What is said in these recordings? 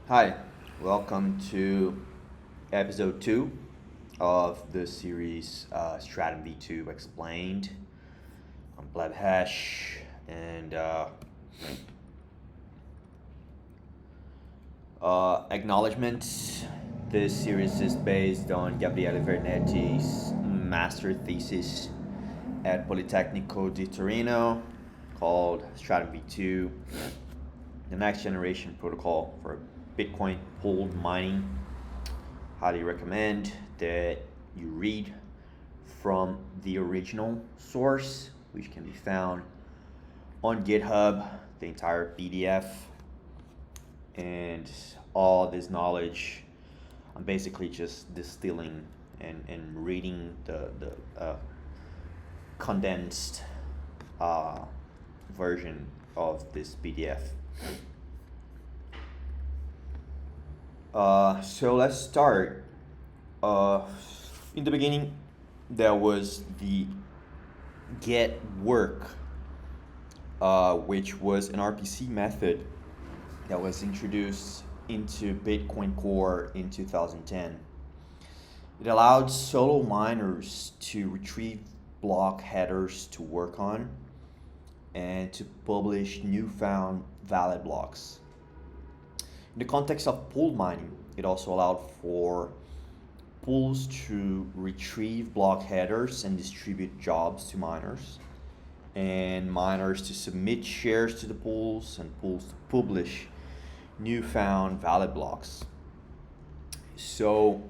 Hi, welcome to episode 2 of the series Stratum V2 Explained. I'm Blab Hash, and Acknowledgements. This series is based on Gabriele Vernetti's Master Thesis at Politecnico Di Torino called Stratum V2, the next generation protocol for Bitcoin pooled mining. Highly recommend that you read from the original source, which can be found on GitHub, the entire PDF, and all this knowledge. I'm basically just distilling and reading the condensed version of this PDF. So let's start. In the beginning, there was the getwork, which was an RPC method that was introduced into Bitcoin Core in 2010. It allowed solo miners to retrieve block headers to work on and to publish newfound valid blocks. In the context of pool mining, it also allowed for pools to retrieve block headers and distribute jobs to miners, and miners to submit shares to the pools, and pools to publish newfound valid blocks. So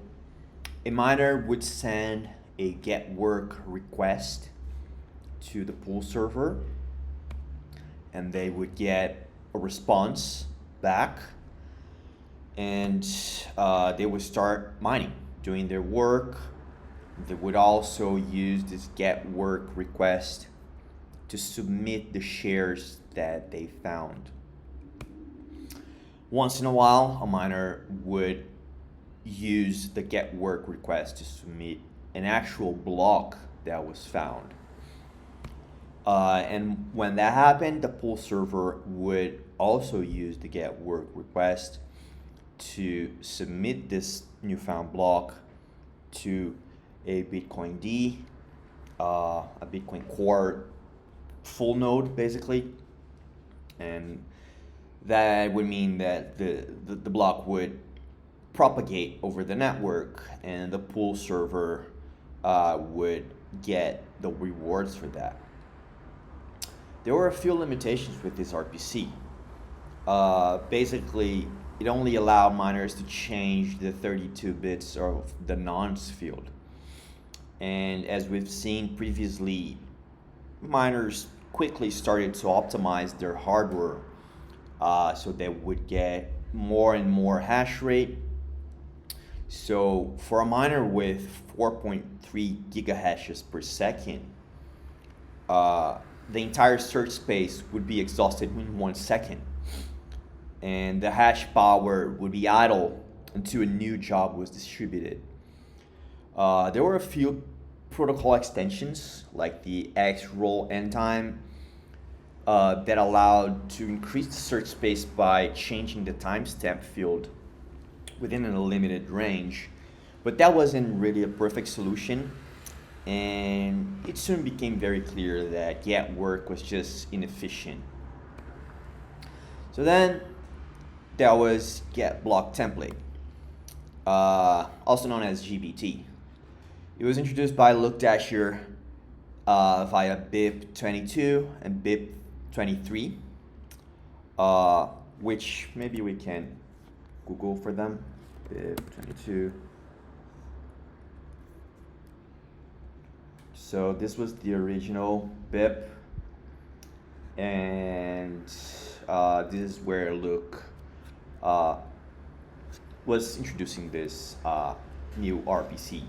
a miner would send a getwork request to the pool server, and they would get a response back, and they would start mining, doing their work. They would also use this getwork request to submit the shares that they found. Once in a while, a miner would use the getwork request to submit an actual block that was found. And when that happened, the pool server would also use the getwork request to submit this newfound block to a Bitcoin D, a Bitcoin Core full node, basically. And that would mean that the block would propagate over the network, and the pool server would get the rewards for that. There were a few limitations with this RPC. Basically, it only allowed miners to change the 32 bits of the nonce field. And as we've seen previously, miners quickly started to optimize their hardware so they would get more and more hash rate. So for a miner with 4.3 gigahashes per second, the entire search space would be exhausted in 1 second, and the hash power would be idle until a new job was distributed. There were a few protocol extensions, like the X-roll end time, that allowed to increase the search space by changing the timestamp field within a limited range, but that wasn't really a perfect solution, and it soon became very clear that getwork was just inefficient. So then there was getblocktemplate, also known as GBT. It was introduced by Luke Dasher via BIP 22 and BIP 23, which maybe we can Google for them. BIP 22. So this was the original BIP, and this is where Luke was introducing this new RPC.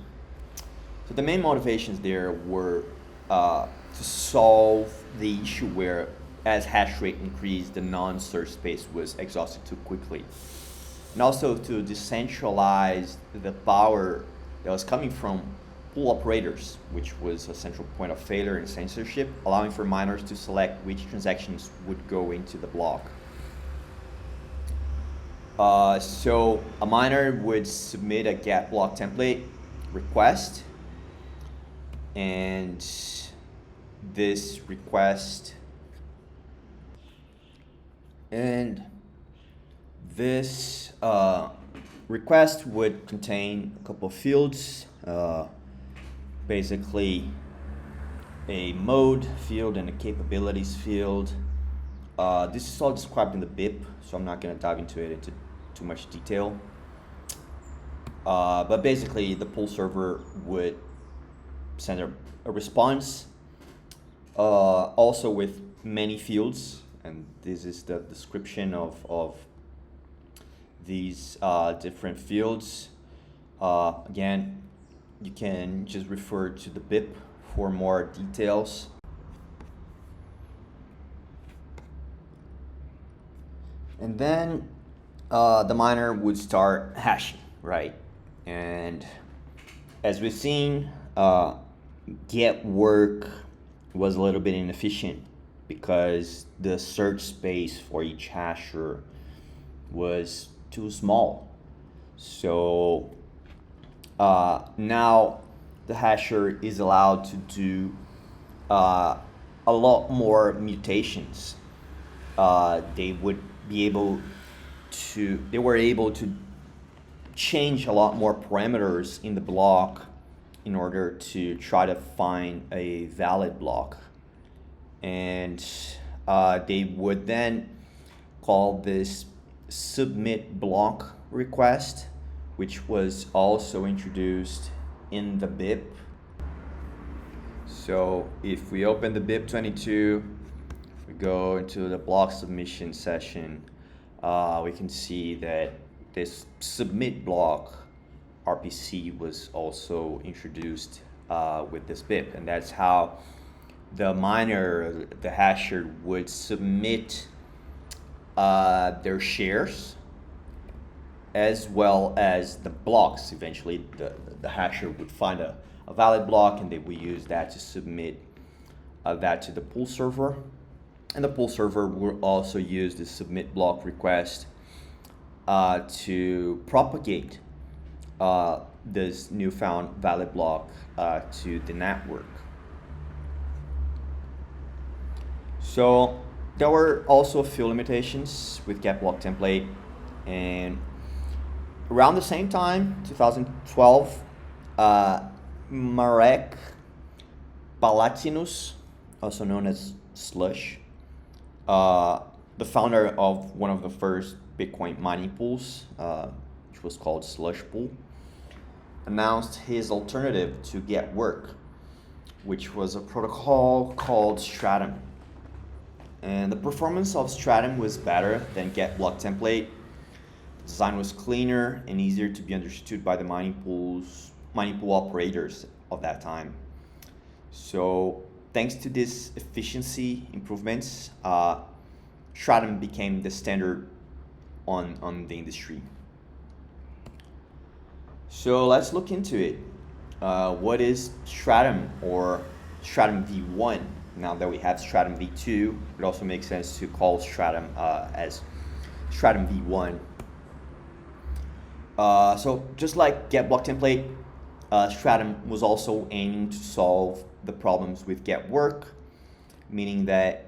So the main motivations there were to solve the issue where, as hash rate increased, the non-search space was exhausted too quickly, and also to decentralize the power that was coming from pool operators, which was a central point of failure and censorship, allowing for miners to select which transactions would go into the block. So a miner would submit a get block template request, and this request and this request would contain a couple of fields, basically a mode field and a capabilities field. This is all described in the BIP, so I'm not going to dive into it into too much detail. But basically, the pool server would send a response, also with many fields, and this is the description of these different fields. Again, you can just refer to the BIP for more details. And then the miner would start hashing, right? And as we've seen, getwork was a little bit inefficient because the search space for each hasher was too small. So now the hasher is allowed to do a lot more mutations. They were able to change a lot more parameters in the block in order to try to find a valid block. And they would then call this submit block request, which was also introduced in the BIP. So if we open the BIP 22, we go into the block submission session, we can see that this submit block RPC was also introduced with this BIP, and that's how the miner, the hasher, would submit their shares as well as the blocks. Eventually the hasher would find a valid block, and they would use that to submit that to the pool server. And the pool server will also use the submit block request to propagate this newfound valid block to the network. So there were also a few limitations with getblocktemplate, and around the same time, 2012, Marek Palatinus, also known as Slush, the founder of one of the first Bitcoin mining pools, which was called Slush Pool, announced his alternative to getwork, which was a protocol called Stratum. And the performance of Stratum was better than getblocktemplate. The design was cleaner and easier to be understood by the mining pool operators of that time. So thanks to these efficiency improvements, Stratum became the standard on the industry. So let's look into it. What is Stratum, or Stratum V1? Now that we have Stratum V2, it also makes sense to call Stratum as Stratum V1. So just like getblocktemplate, Stratum was also aiming to solve the problems with getwork, meaning that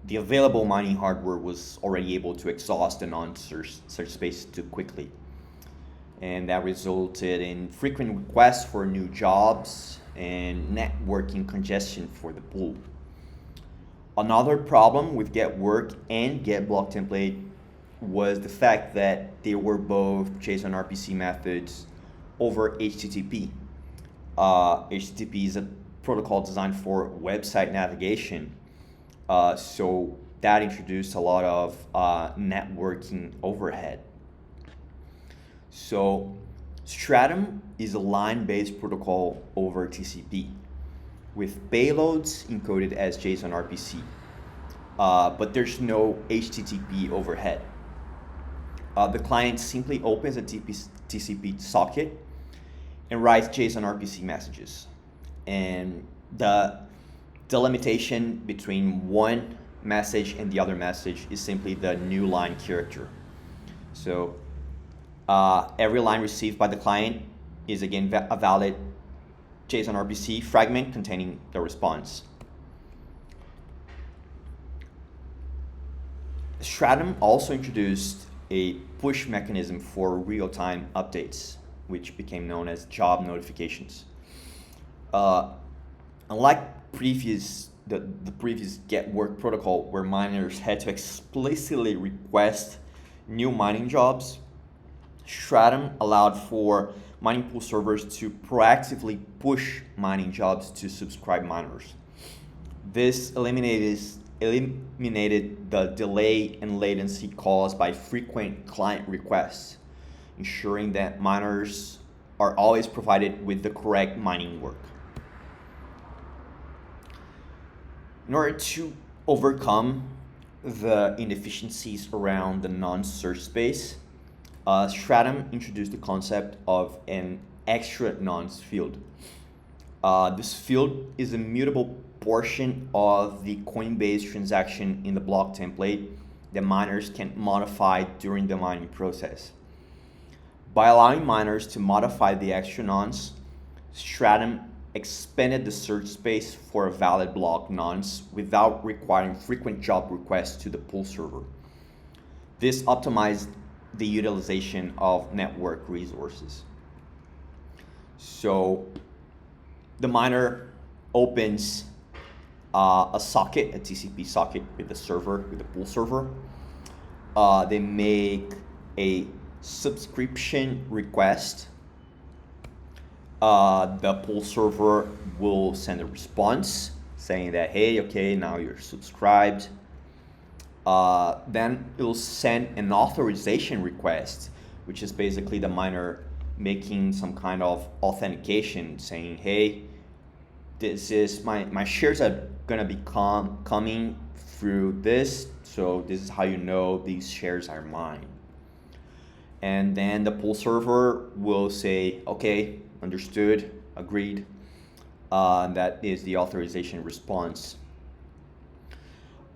the available mining hardware was already able to exhaust the non-search space too quickly. And that resulted in frequent requests for new jobs and networking congestion for the pool. Another problem with getwork and getblocktemplate was the fact that they were both JSON RPC methods over HTTP. HTTP is a protocol designed for website navigation, so that introduced a lot of networking overhead. So Stratum is a line-based protocol over TCP with payloads encoded as JSON RPC, but there's no HTTP overhead. The client simply opens a TCP socket and writes JSON RPC messages. And the delimitation between one message and the other message is simply the new line character. So every line received by the client is again a valid JSON RPC fragment containing the response. Stratum also introduced a push mechanism for real-time updates, which became known as job notifications. Unlike the previous getwork protocol, where miners had to explicitly request new mining jobs, Stratum allowed for mining pool servers to proactively push mining jobs to subscribed miners. This eliminated the delay and latency caused by frequent client requests, ensuring that miners are always provided with the correct mining work. In order to overcome the inefficiencies around the non-search space, Stratum introduced the concept of an extra nonce field. This field is a mutable portion of the Coinbase transaction in the block template that miners can modify during the mining process. By allowing miners to modify the extra nonce, Stratum expanded the search space for a valid block nonce without requiring frequent job requests to the pool server. This optimized the utilization of network resources. So the miner opens a socket, a TCP socket with the server, with the pool server. They make a subscription request. The pool server will send a response saying that, hey, okay, now you're subscribed. Then it will send an authorization request, which is basically the miner making some kind of authentication saying, hey, this is my shares are gonna be coming through this, so this is how you know these shares are mine. And then the pool server will say, okay, understood, agreed. That is the authorization response.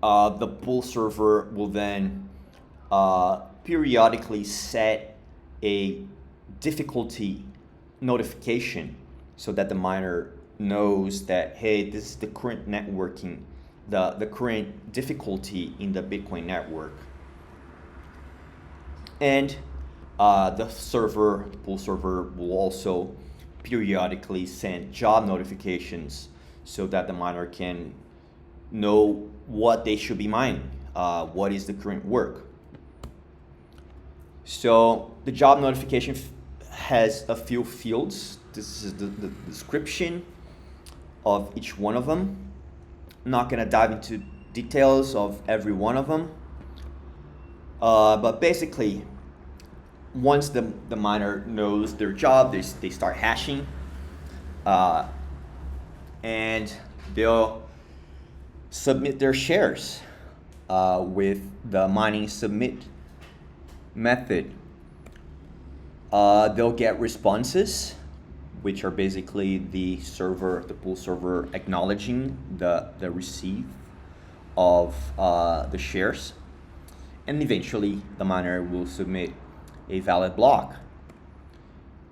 The pool server will then periodically set a difficulty notification so that the miner knows that, hey, this is the current networking, the current difficulty in the Bitcoin network. And the pool server will also periodically send job notifications so that the miner can know what they should be mining, what is the current work. So the job notification has a few fields. This is the description of each one of them. I'm not gonna dive into details of every one of them, but basically, once the miner knows their job, they start hashing, and they'll submit their shares with the mining submit method. They'll get responses, which are basically the pool server acknowledging the receipt of the shares, and eventually the miner will submit a valid block,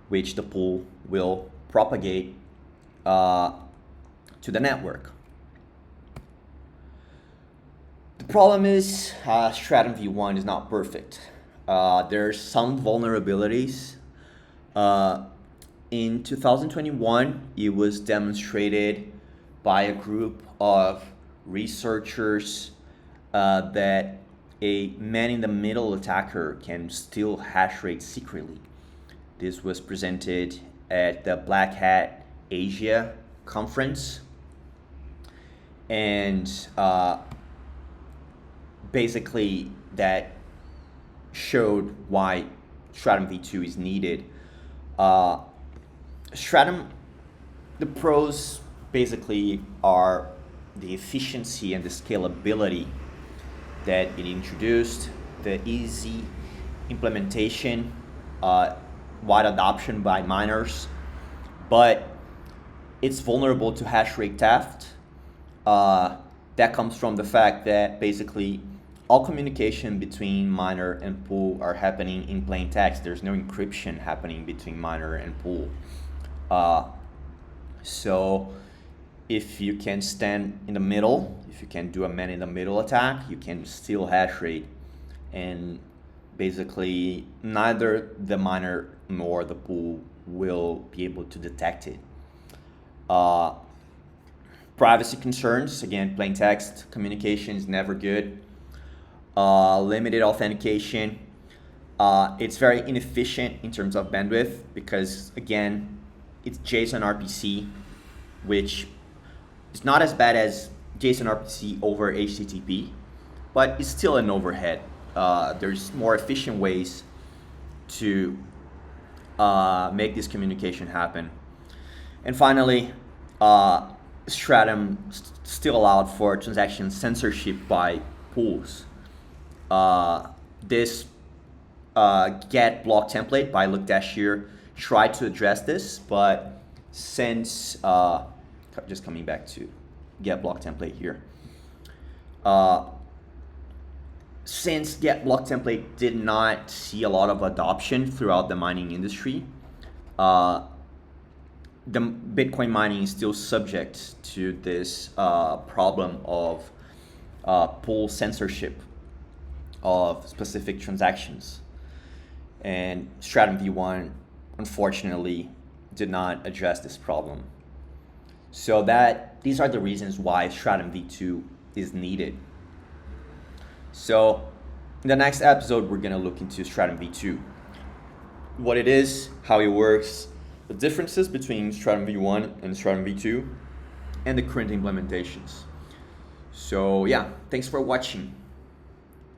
which the pool will propagate to the network. The problem is Stratum V1 is not perfect. There's some vulnerabilities. In 2021, it was demonstrated by a group of researchers that a man-in-the-middle attacker can steal hash rate secretly. This was presented at the Black Hat Asia conference, and basically that showed why Stratum V2 is needed. Stratum, the pros basically are the efficiency and the scalability that it introduced, the easy implementation, wide adoption by miners, but it's vulnerable to hash rate theft. That comes from the fact that basically all communication between miner and pool are happening in plain text. There's no encryption happening between miner and pool. So if you can stand in the middle, if you can do a man in the middle attack, you can steal hash rate, and basically neither the miner nor the pool will be able to detect it. Privacy concerns, again, plain text communication is never good. Limited authentication. It's very inefficient in terms of bandwidth because, again, it's JSON RPC, which is not as bad as JSON RPC over HTTP, but it's still an overhead. There's more efficient ways to make this communication happen. And finally, Stratum still allowed for transaction censorship by pools. This getblocktemplate by Luke Dashier tried to address this, but since just coming back to getblocktemplate here, since getblocktemplate did not see a lot of adoption throughout the mining industry, the Bitcoin mining is still subject to this problem of pool censorship of specific transactions. And Stratum V1, unfortunately, did not address this problem. So these are the reasons why Stratum V2 is needed. So in the next episode, we're going to look into Stratum V2. What it is, how it works, the differences between Stratum V1 and Stratum V2, and the current implementations. So yeah, thanks for watching.